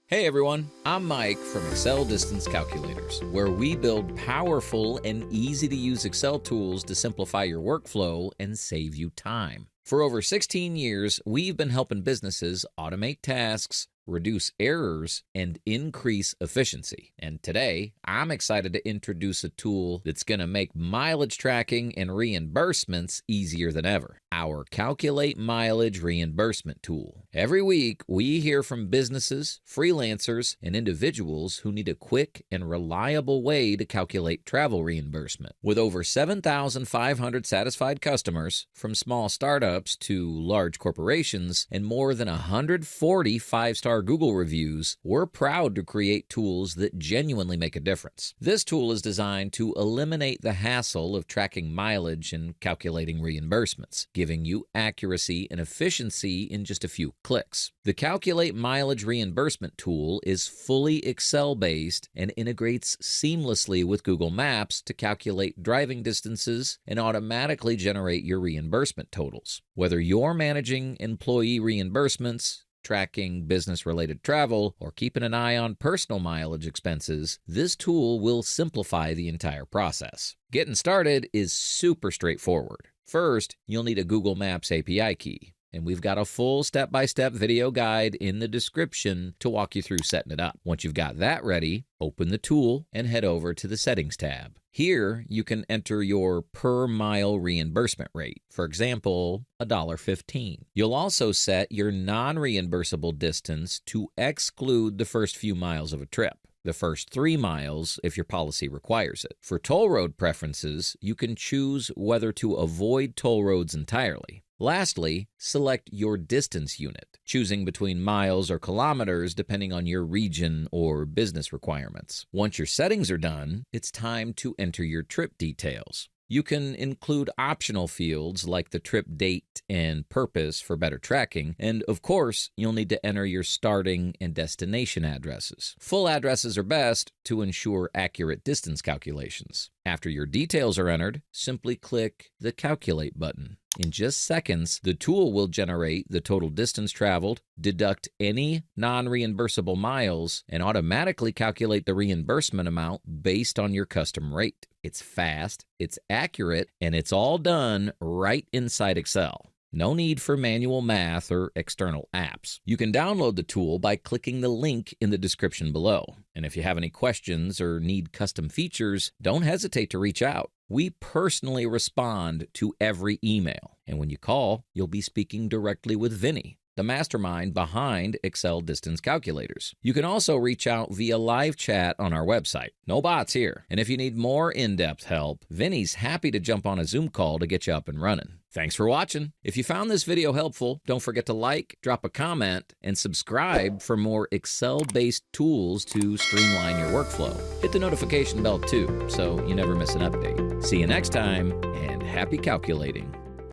Hey everyone, I'm Mike from Excel Distance Calculators, where we build powerful and easy to use Excel tools to simplify your workflow and save you time. For over 16 years, we've been helping businesses automate tasks, reduce errors, and increase efficiency. And today, I'm excited to introduce a tool that's going to make mileage tracking and reimbursements easier than ever. Our Calculate Mileage Reimbursement tool. Every week, we hear from businesses, freelancers, and individuals who need a quick and reliable way to calculate travel reimbursement. With over 7,500 satisfied customers, from small startups to large corporations, and more than 140 five-star Google reviews, we're proud to create tools that genuinely make a difference. This tool is designed to eliminate the hassle of tracking mileage and calculating reimbursements, giving you accuracy and efficiency in just a few clicks. The Calculate Mileage Reimbursement tool is fully Excel-based and integrates seamlessly with Google Maps to calculate driving distances and automatically generate your reimbursement totals. Whether you're managing employee reimbursements, tracking business-related travel, or keeping an eye on personal mileage expenses, this tool will simplify the entire process. Getting started is super straightforward. First, you'll need a Google Maps API key, and we've got a full step-by-step video guide in the description to walk you through setting it up. Once you've got that ready, open the tool and head over to the Settings tab. Here, you can enter your per-mile reimbursement rate, for example, $1.15. You'll also set your non-reimbursable distance to exclude the first few miles of a trip. The first 3 miles if your policy requires it. For toll road preferences, you can choose whether to avoid toll roads entirely. Lastly, select your distance unit, choosing between miles or kilometers depending on your region or business requirements. Once your settings are done, it's time to enter your trip details. You can include optional fields like the trip date and purpose for better tracking, and of course, you'll need to enter your starting and destination addresses. Full addresses are best to ensure accurate distance calculations. After your details are entered, simply click the Calculate button. In just seconds, the tool will generate the total distance traveled, deduct any non-reimbursable miles, and automatically calculate the reimbursement amount based on your custom rate. It's fast, it's accurate, and it's all done right inside Excel. No need for manual math or external apps. You can download the tool by clicking the link in the description below. And if you have any questions or need custom features, don't hesitate to reach out. We personally respond to every email. And when you call, you'll be speaking directly with Vinny, the mastermind behind Excel Distance Calculators. You can also reach out via live chat on our website. No bots here. And if you need more in-depth help, Vinny's happy to jump on a Zoom call to get you up and running. Thanks for watching. If you found this video helpful, don't forget to like, drop a comment, and subscribe for more Excel-based tools to streamline your workflow. Hit the notification bell too, so you never miss an update. See you next time, and happy calculating.